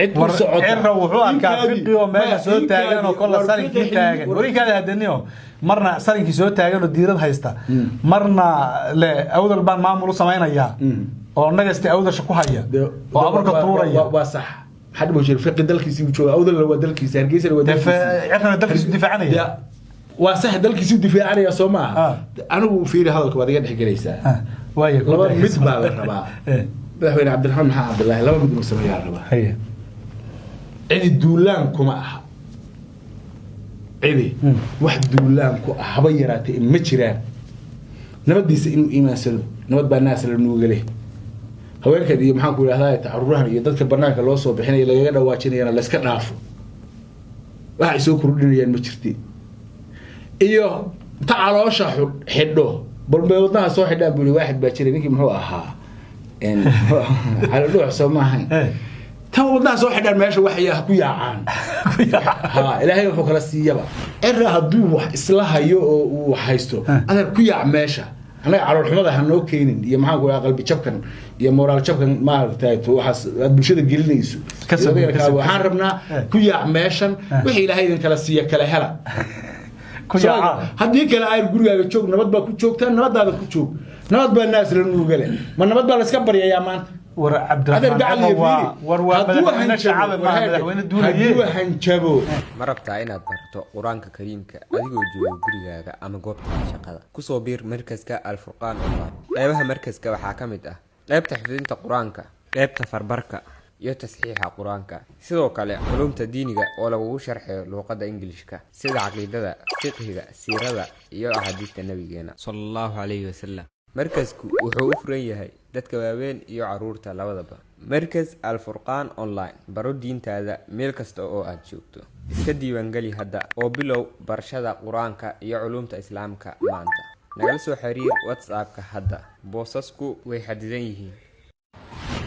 عرّا وحوها كافقي وماشا سو تاغان وكل سالكي تاغان وريك هذا هدنيو مرنا سالكي سو تاغان وديرد هيستا مرنا لا أودل بان مامولو سمينايا oo nagasti awdasha ku haya oo abarka tuuraya waa sax حد بوجه الفقه دلكيسي وجو أودل لو دلكيسي هرجيس لو دلكيسي إحنا دلكيسي دفاعنا واسح دلكيسي دفاعنا يا سوما أنا وفيري هذا الكبار قد حكي ليسا وايك لما متبع الربا بحوين عبد الرحمن محمد عبد الله لما بدنا نسميه الربا هي عيد الدولان كما عيدي واحد دولان كو حبيرات مجران نبديس إنه إيمان سلو نبدأ الناس اللي نوجله haweenka iyo maxaan ku yiraahdaa tacaruurahan iyo dadka banaanka loo soo bixinay laga dhawaajinayna la iska dhaafo waxa ay soo kordhinayaan ma jirtiin iyo tacaloosha xidho balmeedna soo xidhaan buli waaxid baa jiray ninkii muxuu ahaa in hal dhuux Soomahan tan wadna soo xidhaan meesha wax ay ku yaacaan ha ilaahay wuxuu kala siiyaba erra haduu wax isla hayo oo uu haysto adeer ku yaac meesha أنا على الحمد لله هنو كينين يا معاك ويا قلبي شبكن يا مورال شبكن ما تايت وحس بالشدة الجليل يسوع كسب حاربنا كويا ماشن وحي لهاي الكلاسية كلا هلا كويا هديك لا عيب جروي بتشوك نبض بكتشوك تان نبض هذا كتشوك نبض بالناس اللي نقوله ما نبض بالسكبر يا مان ور عبد الرحمن ور شعب ما وين الدنيا هنشبو marabta inaad barto quraanka kariimka adigoo jooga gurigaaga ama goobta shaqada ku soo biir markaska Al-Furqaan online qaybaha markaska waxa kamid ah qaybta xifdinta quraanka qaybta farbarka iyo tasxiixa quraanka sidoo kale culumta diiniga oo lagu sharxayo luqadda Ingiriiska sida aqoonta fiqhiga siirada iyo ahadiista nabigeena sallallahu alayhi wasallam markasku wuxuu u furan yahay dadka waaweyn iyo caruurta labadaba markas Al-Furqaan online baro diintaada meel kasta oo aad joogto iska diiwaan gali hadda oo bilow barashada quraanka iyo culumta islaamka maanta nagala soo xiriir WhatsApp-ka hadda boosasku way xadidan yihiin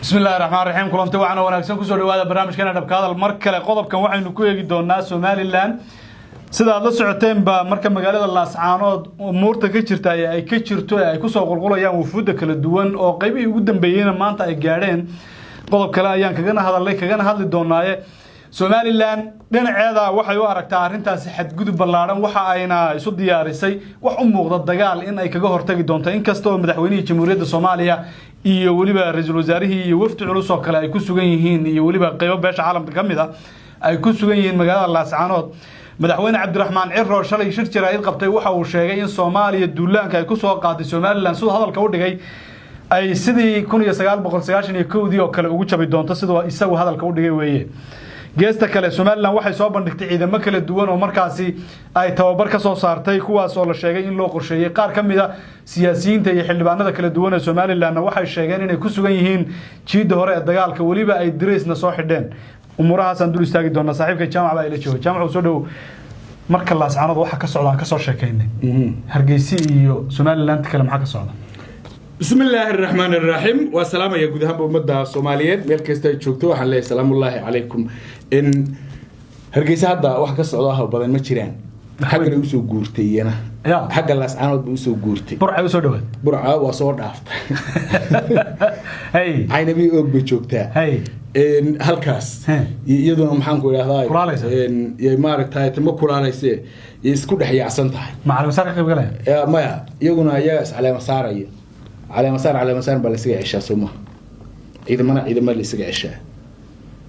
بسم الله الرحمن الرحيم كلامتي وعنا وناكسن كسو dhawaada barnaamijkeena dhabkaada mar kale qodobkan waxaynu ku eegi doonaa Somaliland sida aad la socoteen ba marka magaalada Laascaanood umuurta ka jirta ay ka jirto ay ku soo qulqulayaan wufuud kala duwan oo qaybihii ugu dambeeyayna maanta ay gaadheen qodob kale ayaan kaga hadli doonaaye Somaliland dhinaceeda waxay u aragtaa arintaasi xadgudub ballaaran waxa ayna isu diyaarisay wax u muuqda dagaal in ay kaga hortagi doonto inkastoo madaxweynaha Jamhuuriyadda Soomaaliya iyo waliba ra'iisul wasaarihi iyo wafdi culus oo kale ay ku sugan yihiin iyo waliba qaybo beesha caalamka kamid ah ay ku sugan yihiin magaalada Laascaanood madaxweyne Cabdiraxmaan Cirro shalay shir jiraayid qabtay waxa uu sheegay in Soomaaliya duulaanka ay ku soo qaaday Somaliland sida hadalka u dhigay ay sidii 1991 oo kale ugu jabay doonto sida isagu hadalka u dhigay weeye geesta kale Somaliland waxay soo bandhigtay ciidamo kala duwan oo markaasi ay tababar ka soo saartay kuwaas oo la sheegay in loo qorsheeyay qaar kamid ah siyaasiyiinta iyo xildhibaanada kala duwan ee Somaliland waxay sheegeen inay ku sugan yihiin jiida hore ee dagaalka waliba ay direysna soo xidheen umurahaas aan dul istaagi doona saaxiibka jaamaca baa ila jooga jaamaca soo dhaw marka Laascaanood waxa ka socda ka soo sheekaynay Hargeysa iyo Somaliland kale maxaa ka socda بسم الله الرحمن الرحيم والسلام يا جودها بمدة الصوماليين ملكستي جوجتو وحلا السلام الله عليكم إن هرجيس هذا واحد كسرها وبدل ما تشرين حق الوسو جورتي أنا حق الأسعار بوسو جورتي برعة وسو دوت برعة وصور عفت هاي عين بي أوب بجوجتها هاي إن هالكاس يدون محنك ولا هاي إن يمارك تاي تم كلها يصير يسكت حيا عسنت هاي مع المسار كيف قال يا ما يقولون ياس على مسارية على مسار بالسجع عشاء سوما إذا ما لسجع عشاء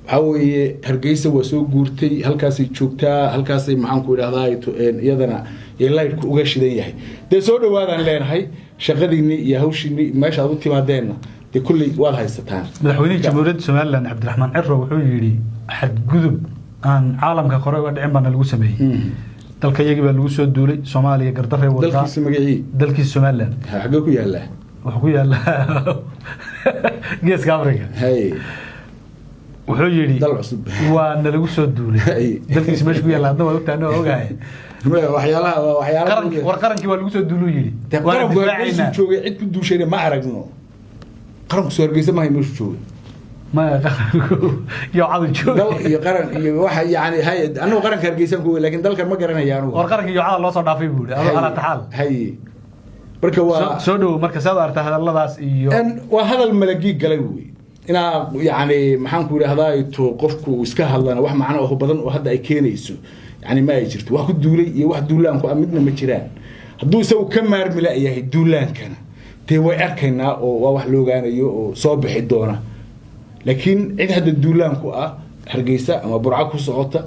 حاوي هرجيسة وسوق جورتي هالكاسي تشوكتا هالكاسي محنكو هذا يدنا يلاقي وجش ذي ده صور واحد لين هاي شغليني يهوشني ما شاء الله تما دينا ده كل واحد هيستان مدحوني جمهورية سوماليلاند عبد الرحمن عرو وحيري حد جذب عن عالم كقرى ودعم بنا الوسمي دلك يجب الوسو الدولي سوماليا قردره ولا دلك سمجي دلك سوماليلاند حقوق يلا وحقوق يلا جيس كامريكا هاي وحيري دل عصب وأنا الوسو الدولي دلك سمش يلا هذا وقت أنا أوجاي وحيالها ورقرن كي والوسو الدولي يجي وانا بفاعلنا شو عيد كدو شيء ما عرفنا قرن سوار جيسة ما هي مش شو ما يعاد شو يقرن واحد يعني هاي أنا قرن كرجيسة هو لكن دل كر ما قرن يعني ورقرن كي يعاد الله صار دافي بود على تحال هاي بركوا سودو مركز هذا أرتاح الله داس إيو وهذا الملقي قلوي inaa yani maxaan ku idhahdaa to qofku iska hadlana wax macno oo badan oo hadda ay keenayso yani ma ay jirto wax ku duulay iyo wax duulaanku midna ma jiraan hadduu isagu ka maarmila yahay duulaankana tee way arkaynaa oo waa wax loogaanayo oo soo bixi doona laakiin cid hadda duulaanku hargeysa ama burca ku socota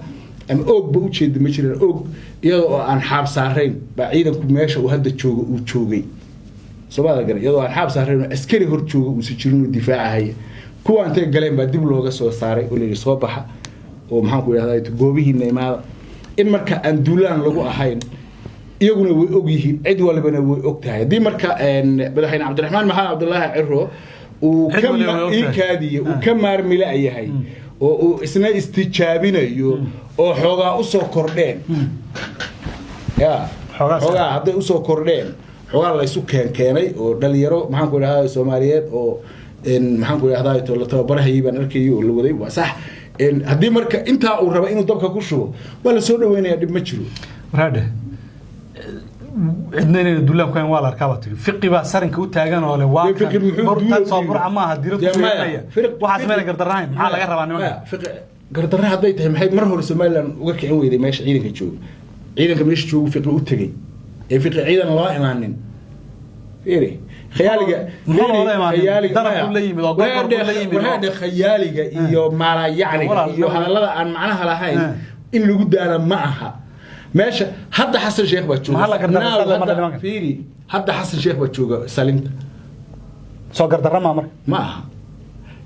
ama oogba u jeeda ma jiraan oog iyadoo aan xaab saarayn baa ciidanku meesha uu hadda joogo uu joogay Soomaaliya gaar iyadoo aan xaab saarayn askari hor joogo uu si jirno difaacahay kuwa intay galeen baa dib looga soo saaray oo leeyahay soo baxa oo maxaan ku idhahdaa goobihiina imaada in marka aan duulaan lagu ahayn iyaguna way og yihiin cid walbana way og tahay hadii marka madaxweyne Cabdiraxmaan Maxamed Cabdullaahi Ciro uu ka maarmila yahay oo uu isna istijaabinayo oo xogaa u soo kordheen xogaa hadday u soo kordheen xogaa la isu keenay oo dhalinyaro maxaan ku idhahdaa Soomaaliyeed oo maxaan ku idhahdaa to la tababarahay baan arkay oo la waday waa sax haddii marka intaa uu rabo inuu dabka ku shubo waa la soo dhaweynaya dib ma jiro raade cidna inay duulaan ku waa la arkaa batay fiqi baa sarinka u taagan oo le waa ka soo burca ma aha diradu fiqaya waxa sameeyay gardaraan maxaa laga rabaa nimanka fiqi gardaraan haday tahay maxay mar hore Soomaaliland uga kicin weyday meesha ciidanka jooga ciidanka meesha jooga fiqi u tagay ee fiqi ciidan loo imaanin fiiri خيالك خيالك iyo mala yaani iyo hadalada aan macnaha lahayn in lagu daala ma aha meesha hadda Xasan Sheekh baa jooga fiiri hadda Xasan Sheekh baa jooga salinta soo gardarama mar ma aha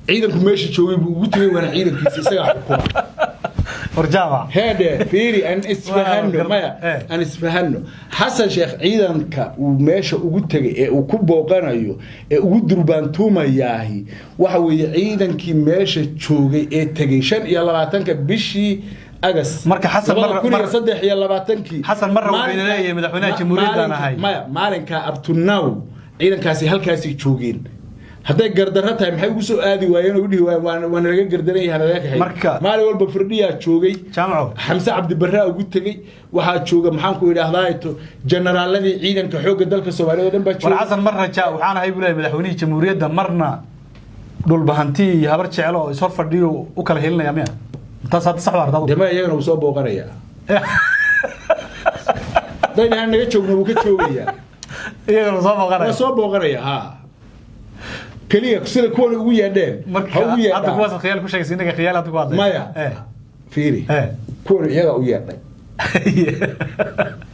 ciidanku meesha joogay buu ugu tagay wana ciidankiisa isaga xukuma ورجاوا هذا فيري أن إسفهانه ما أن إسفهانه حسن شيخ عيدان كا وماشى وجودته وكوبا وقنايو وجودربان توما ياهي وحوي عيدان كي ماشى شوقي تجيشان يلا بعتنك بشي أجس مرك حسن مرة كل صدق يلا بعتنكي حسن مرة وبين ليه مدحونا جمهورية أنا هاي ما لين كأبتناو عيدان كاسي هل كاسي شوقين هذا قردرتها محي وسو آدي وين ودي وانا رجع قردري هذا ذاك هاي مالي والله بفردية شوقي حمزة عبد البراء وقلت لي واحد شوقه محامكو إلى هذايته جنرال الذي عيدا كحوق الدلك السوالي ودم بتشوق والعصر مرة جاء وحنا هاي بلا مدحوني جمهورية دمرنا دول بهنتي هبرت شعله يصير فرديو وكل هيلنا يا ميا تصاد صحوار ده جماعة يجوا وصابوا قرية ده يعني أنا جت شوقنا وقت شوقية يجوا وصابوا قرية ها كليه كسر كون ويا دين هويا هذا كواس خيال كل شيء سينك خيال هذا كواس مايا فيري كون يا ويا دين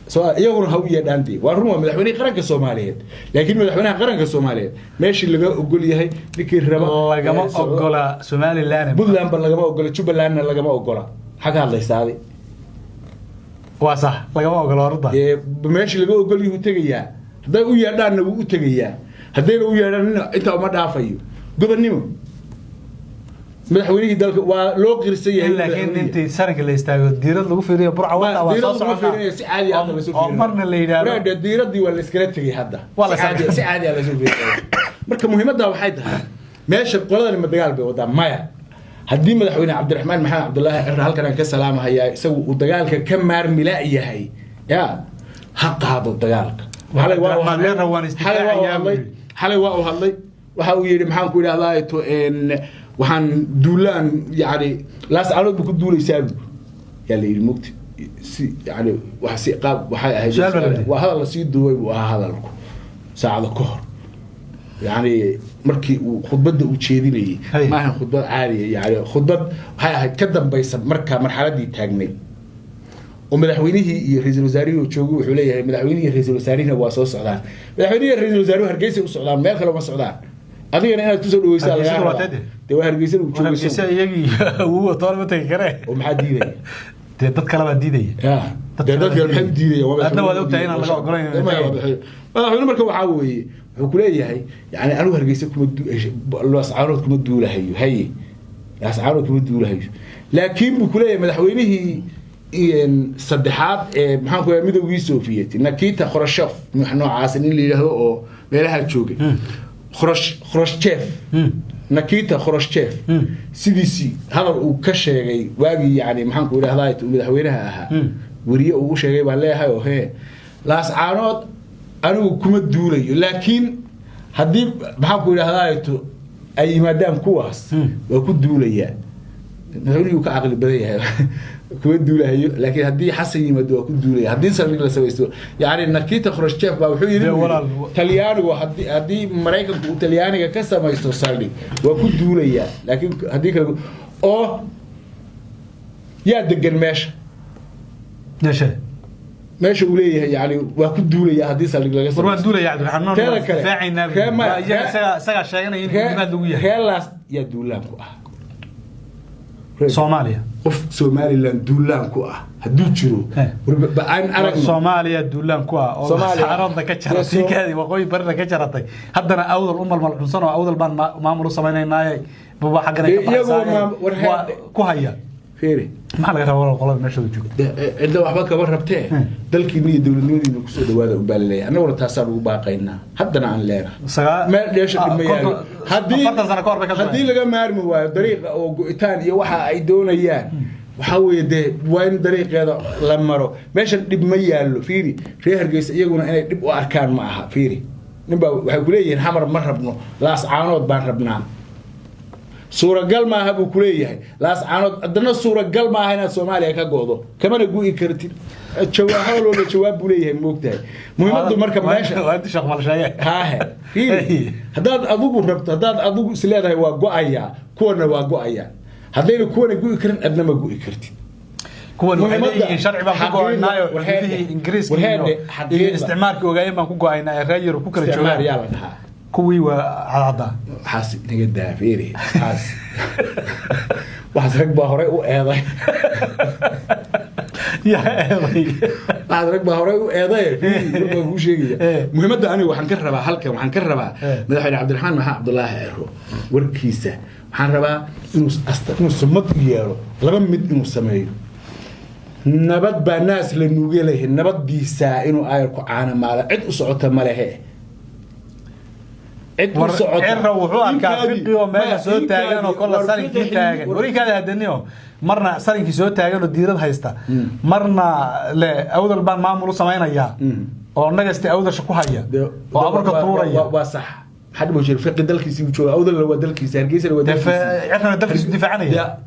سواء يقول هويا دانتي والروما مدحوني قرنك الصوماليين لكن مدحونها قرنك الصوماليين ماشي اللي اقول يا هي ذيك الربا لقما اقولا سومالي لان بدلان لقما اقولا جبلان لقما اقولا حاجه الله يساعدي وصح لقما اقولا رضا ماشي اللي اقول يو تغيا هدا ويا دان و تغيا هدين u yeedhan inta uma dhaafayo gobonnimo madaxweynihii dalka waa loo qirsan yahay laakiin intii saranka la istaago diirad lagu fiiriyo burca wada waa soo socdaa si caadi ah la soo fiiriyo marna la yiraahdo reed diiradii waa la iskala tagay hadda si caadi ah la soo fiiriyo marka muhiimadda waxay tahay meesha qoladan ma dagaal bay wada maya hadii madaxweyne Cabdiraxmaan Maxamed Cabdullaahi Ciro halkan ka salaamahay isagu uu dagaalka ka maarmila yahay ya ha qaado dagaalka حلي واو هاللي وحاول يري محن كل هذا تو إن وحن دولان يعني لاس عروض بكون دول يسابوا يلي المكت يعني وحسي قاب وهذا اللي سيد دوي وهذا لكم ساعة الكهر يعني مركي خطبة وتشيديني ما هي خطبة عالية يعني خطبة هاي كذب بيسب مرحلة دي تاجني ومدحوينيه رئيس الوزراء وجوجو وحوليه مدحوينيه رئيس الوزراء waa soo socdaan madaxweynaha rئيس الوزراء hargeysa u socdaan meel kale ma socdaan adigana inaad ku soo dhaweysay waa hargeysa u joogo hargeysa iyagii uu toor ma tagi kare oo maxaa diiday dad kale baa diiday dad kale maxay diiday adna waad ogtahay in laga ogolayn madaxweynaha marka waxa weeye wuxuu ku leeyahay yani anu hargeysa kuma loos caarood kuma duulahayo hay loos caarood kuma duulahayo laakiin buu ku leeyahay madaxweynihii إن صدحات محن كوي مدوي سوفيتي نكيتا خرشف نحن عاسنين اللي هو ملها تشوقي خرشتشيف نكيتا خرشتشيف CDC هذا وكشجي واجي يعني محن كوي هذا مدحوينها وريه وشجي بالله هاي وهي لاس عانود أنا كم الدولي لكن هدي محن كوي هذا أي مادام كواس وكدوا ليا نقولي كعقل بديها كودوا له لكن هدي حسن يمدوا كودوا ليا هدي صار لي سويستو يعني نكيت خرشتيف بقى وحيد تليان وهدي مريكا وتلياني كسر ما يستوصل لي وكودوا ليا لكن هديك أو يا دقن ماشي وليه يعني وكدوا ليا هدي صار لي وروا دولة يعني حنون فاعلنا يا سجى شيئا يمكن دوية خلاص يا دولان Soomaaliya qof Somaliland duulaan ku ah haduu jiro aan aragno Soomaaliya duulaan ku ah oo saarada ka jaratay kaadi waqooyi barna ka jaratay haddana awdal umal malxunsan oo awdal baan maamul sameeynaayay baba xaqana ka baxay ku haya fiiri maxaa laga rabaa qolada meesha joogta inta waxba ka rabtee dalkii iyo dawladnimadiina ku soo dhawaada u baalalay anaguna taasaan ugu baaqaynaa haddana aan leenahay meel dheesha dhimayaan haddii laga maarmi waayo dariiqa oo go'itaan iyo waxa ay doonayaan waxa weeye waa in dariiqeeda la maro meesha dhib ma yaalo fiiri reer Hargeysa iyaguna inay dhib u arkaan ma aha fiiri ninba waxay ku leeyihiin xamar ma rabno laas caanood baan rabnaa سورة قل ما هبو كليه لاس عنود أدنى سورة قل ما هنا سوماليا كجودو كمان أقول كرتين الشواهل ولا شواب بوليه موقته مهم أدو مركب ماشى وأنت شغل شيء ها هذا أبوك ربط هذا أبوك سلادة هو قايا كون هو قايا هذين كون أقول كرتين أدنى ما أقول كرتين كون هذه شرع بقى نايو وهذه إنجليز وهذه استعمار كوجاي ما كوجا إن غير وكل استعمار يلا كوي وعضا حاسب نقدر فيري حاسب واحد ركبه هراء وأيضا يا أيضا واحد ركبه هراء وأيضا في مو شيء مهم ده أنا وحنكربها حلقة وحنكربها مدحين عبد الرحمن مع عبد الله عرو وركيسة وحنربها إنه سمت يارو لما مد إنه سمايو نبت بناس لنوجله النبت ديسا إنه أيركو عنا ماله عد أسعته ماله عرّا وحوار كافيقي وماذا سوى تاجان وكل سرنكي تاجان وريك هذا هدنيو مرنا سرنكي سوى تاجان وديرد هيستا مرنا لا أودل بان معمولو سماينا إياه أو نجستي أودل شكو هيا وعبرك الطورة إياه وصح حد مجرد فقد دلك يسوي أودل لو دلك يسرقيس لو دلك عرفنا دلك يسوي دفاع عنه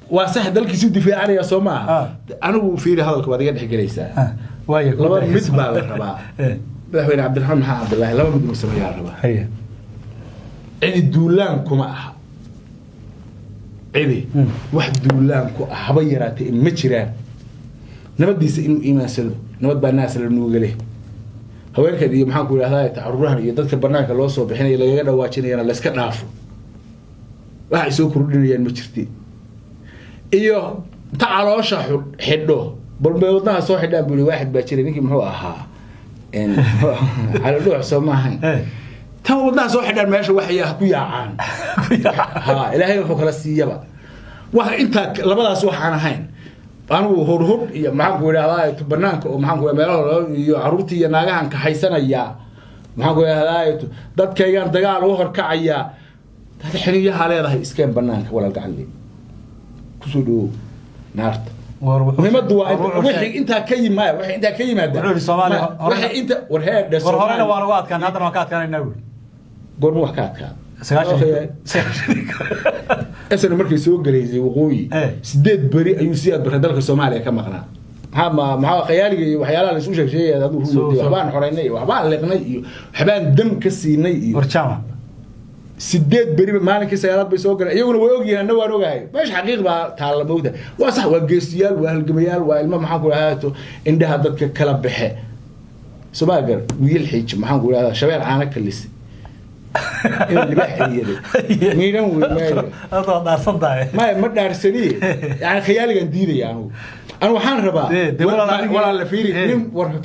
وصح دلك يسوي دفاع عنه يا سوما أنا وفير هذا الكبار يد حق ليس وايد لما متبع الربا بحوين عبد الرحمن عبد الله لما بدنا نسوي الربا هي عيد دولان كما أح عيد واحد دولان كو أحبيرات المشران نبدي سئنو إيمان سلو نبدأ الناس اللي نوجله هواك هذه محاكو لهذا تعرّها يدك برنامج الله صوب حين إلى جدا واشني أنا لسكت نعرفه واحد يسوق كردني المشرتي إيوه تعالوا شح حده بالبيوتنا صو حدا بيقول واحد باشري نيجي محو أها إن على روح سماهن تو الناس واحد الماشي وحياه كويا عن ها إلهي وحكر السيابة واحد أنت لبلا سوح عن هين أنا وهرهر معك ولا لا تبناك ومعك ولا عروتي ناجحن كحيسنا يا معك ولا لا ضد كيان دجال وهر كعيا هذا حنية على هذا إسكان بناك ولا قعلي كسودو نارت وهم الدواء وحي أنت كيم ما وحي أنت كيم هذا وحي أنت ورهاد ورهاد واروات كان هذا المكان كان النور قربوا حكاك أسأل مركز سوق جريزي وقوي سدد بري أيوسيات بردالك الصومالي كما قلنا ها مع خيالي وحيالا لسوش شيء هذا هو وحبان حريني وحبان لقني وحبان دم كسيني ورشامة سدد بري مالك سيارات بيسوق يقولون ويوجي أنا ويروجي مش حقيقة بقى تعال موده وصح والجسيال والجميال والما محاكل هاته إن هذا كلام بحه سباقر ويلحج محاكل هذا شباب عانك اللي اللي بحي يدي ميران وما هذا دار صداع ما دار سني يعني خيالي جديد يعني أنا وحان ربا ولا لا فيري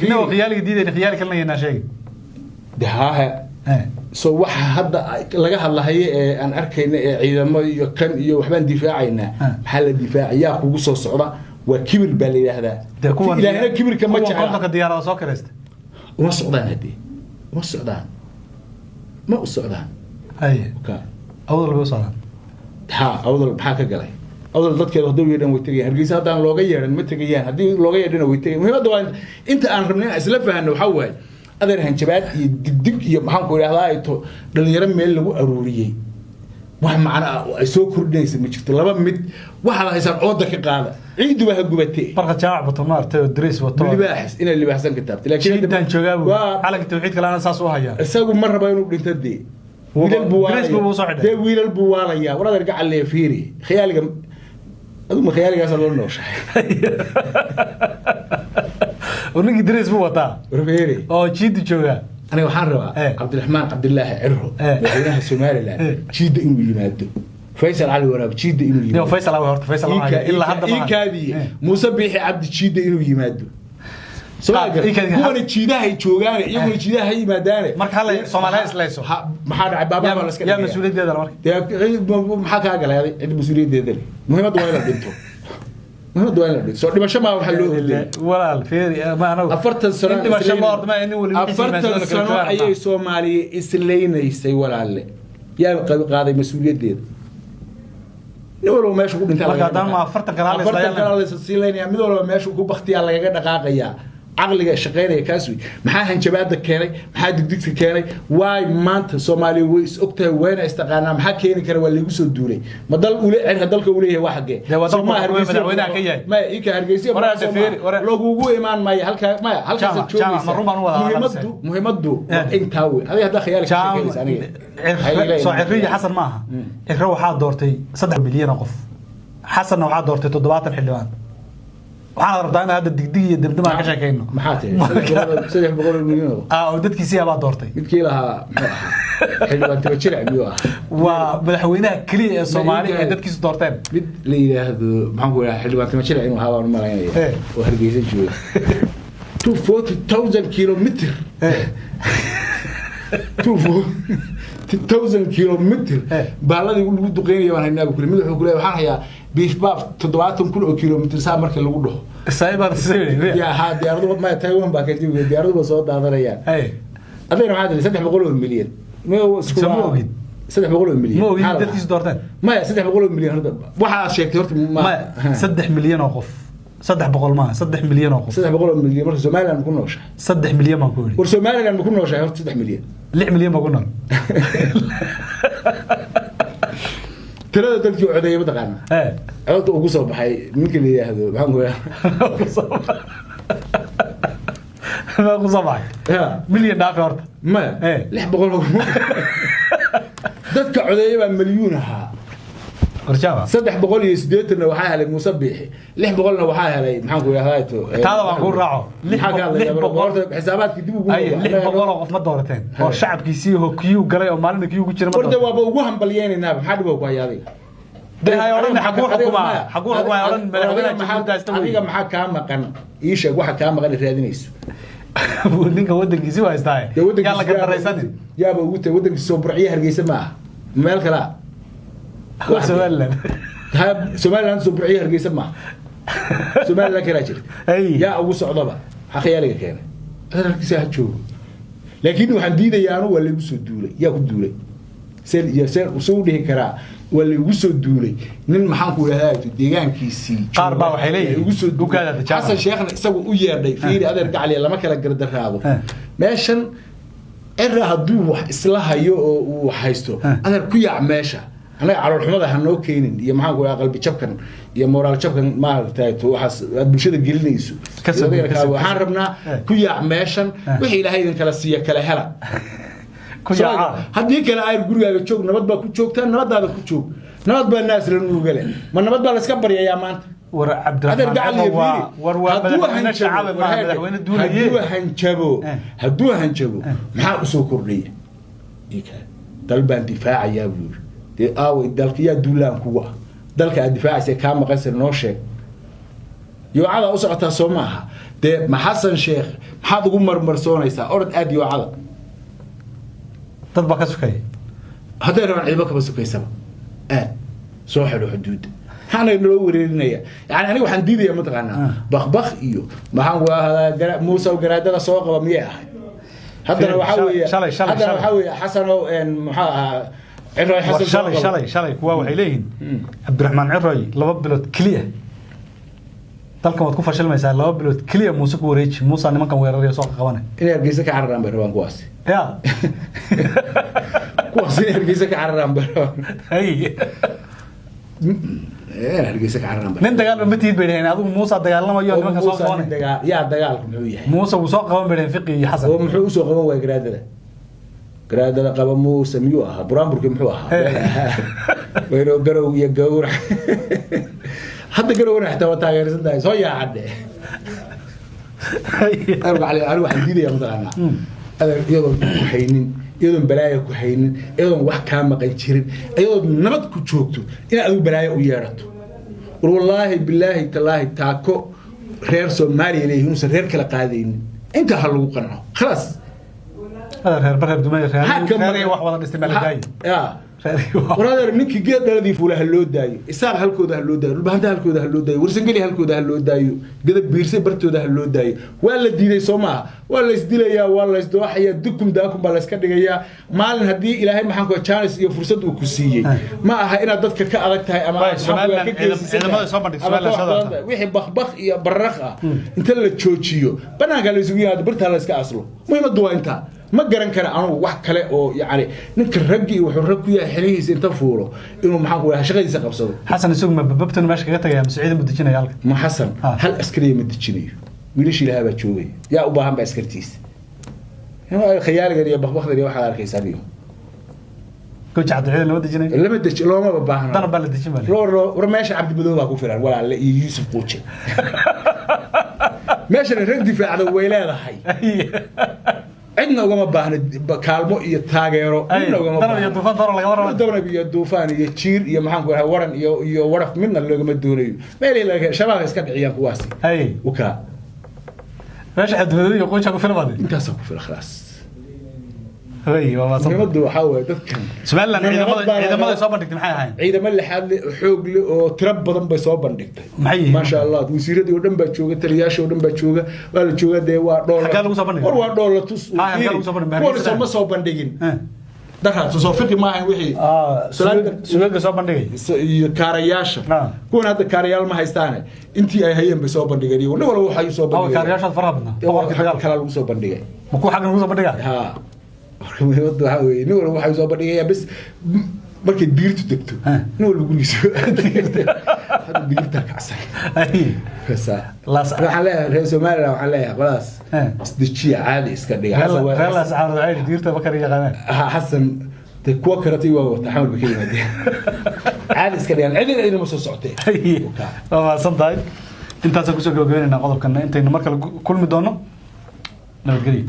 إنه خيالي جديد خيالي كلنا ينا شيء ده ها سو واحد هذا لقاها الله هي أن أركين إذا ما كان يوحبان دفاعنا محل الدفاع يأخذ قصة صعبة وكبر بالي هذا إلى هنا كبر كم جاء قصدك الديار سوكرست وما السودان هدي وما السودان ما السودان أيه أول بيوصلان ها أول بحاجة قلي أول ضد كده هدول يدنا ويتري هرجيس هذا لوجيا متريان هدي لوجيا يدنا ويتري مهم ده أنت أنا ربنا أسلفها إنه حول هذا هنشبات يدق يمحن كل هذا يتو دل يرمي اللي هو أروري wax macna ay soo kordhinaysa ma jirto laba mid waxa la haysan ooda ka qaada ciidu waa gubatay marka jamac batamaartay oo Idris wato libaax in libaaxsan ka taabtay laakiin intaan joogaa calanka tawxiid kale ana saas u hayaa isagu mar raba inuu dhintay wiilal buu waalaya walaal gacal le fiiri khiyaaliga adu ma khiyaaligaas loo nooshahay ونجي دريس بو وطا رفيري او جيد جوجا انا waxaan rabaa Cabdiraxmaan Cabdullaahi Cirro madaxweynaha Soomaaliland jiida inuu yimaado Faysal Ali Waraab jiida inuu yimaado Faysal Ali horta Faysal Ali illa hadda ma kaadi Muuse Biixi Cabdi jiida inuu yimaado kuwana jiidaha ay joogaan iyaguna jiidaha ay yimaadaan marka hal Soomaaliya islayso maxaa dhacay baabaa la iska yaa mas'uuliyadeeda marka maxaa ka galay cid mas'uuliyadeeda muhiimadu waa in la dhinto محمد وين سو دمشق ما وحلو ولا الفيري ما انا أفرت السنة دمشق ما ورد ما اني ولي أفرت السنة اي سومالي اسلينيسay walaale yaa qaaday mas'uuliyaddeeda walow meesha ku dhintay marka daan ma afarta kala isleeynaya mid walba meesha ku baqtiya laga dhaqaaqaya aqliga shaqeynaya kaaswi maxaa hanjabaada keenay maxaa digdigta keenay waay maanta Soomaaliya way is ogtahay wayna istaqaanaa maxaa keeni kara waa lagu soo duulay ma dal ule cid dalka uu leeyahay wax xagee madaxweynaha ka yahay ma ika hargeysa loogu imaan maayo halkaas joogaysa muhiimadu inta way adiga hada khayaalka shaqeynaysa aniga soo cirriya xasan maaha cirro waxa doortay 3 milyan qof xasan waxa doortay 70 xildhibaan waxaan rabtaa in hadda digdig iyo dibdima ka sheekayno maxaa tahay 300 milyan oo dadkiisa baa doortay midkii lahaa xildhibaan tabajira biyo ah waa madaxweynaha kaliya ee Soomaaliya ee dadkiisa doorteen mid la yiraahdo maxaan ku yiraahdaa xildhibaan tabajira inuu hawa u malaynaya oo hargeysa jooga 240,000 kilometer 240,000 kilometer baaladii lagu duqeynaya waan haynaa kulli mid wuxuu ku leeyahay waxaan hayaa beef baaf 70,000 kilometer saa marka lagu dhaho saybar sayri ya ha diyaaradu ma Taiwan baa ka jooga diyaaradu soo daadanayaan adeer waxaad 300 milyan ma isku samoogid 300 milyan ma ogid dadkiis doorteen ma 300 milyan horta waxa sheegtay horta ma 3 milyan oo qof 300 ma 3 milyan oo qof 300 milyan marka Soomaaliland ku nooshahay 3 milyan ma ku yiri war Soomaaliland ku nooshahay horta 3 milyan 6 milyan ma ku nool tirada dadkii codeeyay mataqaana codka ugu soo baxay ninka la yiraahdo maxaan ku ma ku soo baxay milyan dhaaf horta ma 600 dadka codeeyay baa milyuun ahaa warjaba 380 waxa helay Muuse Biixi 600 waxa helay maxaan ku yiraahdaa taada waan ku raaco 600 xisaabaadkii dib ugu 600 qof ma doorateen oo shacabkiisii kiyu galay oo maalinta kiyu ku jira ma warda waaba ugu hambalyeynayna maxaa dhib ku hayaaday hay oran xaqu oran madaxweynaha maxamed adiga maxaa ka maqan ii sheeg waxa ka maqan raadinayso ninka wadankiisa waa istaay yaa la gadaraysan yaaba ugu tay wadankiisa soo burciye hargeysa ma meel kala Soomaaliland soo burciye hargeysa ma Soomaaliland kala jirta yaa ugu socdaba xaqiyaaliga keenay adarkiisa ha joogo laakiin waxaan diidayaa anu waa lagu soo duulay yaa ku duulay seen soo dhihi karaa waa lagu soo duulay nin maxaan ku yiraahdaa deegaankiisii qaar baa waxay leeyihiin ugu soo duulay xasan sheekhna isagu u yeedhay fiiri adeer gacaliya lama kala gardaraado meeshan cirra hadduu wax isla hayo oo uu haysto adeer ku yaac meesha anaga calool xumada ha noo keenin iyo maxaan ku yiraahdaa qalbi jabkan iyo moraal jabkan ma aragtay waxaas bulshada gelinayso waxaan rabnaa ku yaac meeshan wixii ilaahay idin kala siiya kala hela haddii kale ay gurigaaga joog nabad baa ku joogtaan nabadaada ku joog nabad baa naas la nuuga leh ma nabad baa la iska baryayaa maanta war Cabdiraxmaan war madaxweyne shacab ma madaxweyne duulay hadduu hanjabo maxaa u soo kordhaya dalbaan difaacayaa buu de aaway dalkiya duulaan kuwa dalka aad difaacaysa ka maqan noo sheeg yoocada u socotaa Soomaaliya de ma Xasan Sheekh maxaad ugu marmarsoonaysaa orod aad yoocada dad baa ka sukay haday rabaan ciibo ka sukaysaba soo xidho xuduud waxaan loo wareerinaya yani aniga waxaan diidaya mataqaanaa baqbaq iyo maxaan ku ahaa Muuse garaadada soo qaba miyay ahay haddana waxa weeye Xasan oo maxaa ahaa cirray Xasan shalay kuwa waxay leeyihiin Cabdiraxmaan cirray 2 bilood kaliya dalka waad ku fashilmaysaa 2 bilood kaliya Muuse ku wareeji Muuse nimankan weeraraya soo qabanay inay argeysa ka cararaan bay rabaan kuwaas ya kuwaasina hargeysa ka cararaan baro هي hargeysa ka cararaan baro nin dagaal ma tiid beereen adigu Muuse dagaalamayo nimanka soo qabanay dagaal yaa dagaalku muxuu yahay Muuse uu soo qaban beereen fiqi iyo Xasan oo muxuu soo qaban way garaadada qaba Muuse miyuu ahaa buraanburkii muxuu ahaa wayno garow iyo gawrac hadda garowna xitaa waa taageersan tahay soo yaacade أنا واحد جديد يا مدرنا هذا يضم كحينين يضم بلايا كحينين يضم واحد كان مقنشرين يضم نبض كشوكتو إن أبو بلايا ويارته والله بالله تالله تاكو غير سومالي اللي ينوس غير كلا قاعدين أنت هلو قنعه خلاص هذا غير برهب دمية غير واحد وضع الاستعمال الجاي ورادر نيكي جيد الذي فوله هاللود داي إسار هالكود هاللود داي البهند هالكود هاللود داي ورسنجلي هالكود هاللود داي قد بيرسي برتو ده هاللود داي ولا دي سوما ولا يسديل يا ولا يسدوا حيا دكم داكم بلا سكدي يا مال هدي إلى هاي محنكو تشانس يا فرصة وكسية ما هاي أنا ضدك كأركت هاي أما إذا ما يصبر سؤال هذا ويحب بخ يا برخة أنت اللي تشوتشيو بنا قال يسوي هذا برتها لسك أصله مهم الدواء أنت ما قرن كان أنا واحد كلا أو يعني نك الرجي وحرك ويا حليس أنت فوره إنه محاكو شغل يسقف صو حسن السوق ما ببتن ماشي كذا يا مسعيد مدتشينا يالك ما حسن هل أسكري مدتشيني ويلش لها بتشوي يا أباهم بأسكرتيس هنا خيال قال يا بخ ذي واحد على كيساريو كوش عبد العزيز لو دجني اللي مدتش لو ما بباهنا ضرب بالله دجني رو رماش عبد بدو باكو فلان ولا على يوسف قوتش ماشي الرد في على ويلاد هاي عندنا وما باهنا كالمو يتاجروا عندنا وما ضرب يا طوفان ضرب لك مرة ضرب يا طوفان يشير يا محمد ورن يا ورف منا اللي قام الدوري ما لي لك شباب يسكت عيان كواسي اي وكا ماشي عبد العزيز يقول شكو في الماضي انت سوق في الخلاص هي والله صح نمدوا حاول تذكر سؤال لان إذا ما يصاب بندق محي هاي عيدا ما اللي حال حوق ترب بدن بيصاب بندق محي ما شاء الله وسيردي ودن بتشوغ تلياش ودن بتشوغ ولا تشوغ دي وا دولار حكى له صاب بندق وا دولار تس حكى له صاب بندق ولا سو ما صاب بندقين دخل سو فقي ما هي وحي سؤال صاب بندق كارياشا كون هذا كاريال ما هيستان انتي اي هيين بيصاب بندقين ولا وحي صاب بندق كارياشا فرابنا كلا لو صاب بندق مكو حق لو صاب بندق ها waddo waxa weeye nin walba waxa soo bandhigaya bas markay diirtu degto nin walba gurigiisa hada diirta kacsan waxaan leeyahay reer Soomaaliya waxaan leeyahay qolaas isdijiya caadi iska dhiga reer ascaar caadi diirta bakar yaqaan xasan te kuwa karati waa taxamul bikay maadeen caadi iska dhigan cidina ma soo socotay waa santahay intaas ku soo gabagabeynayna qodobkan intaynu markale kulmi doono nabadgelyo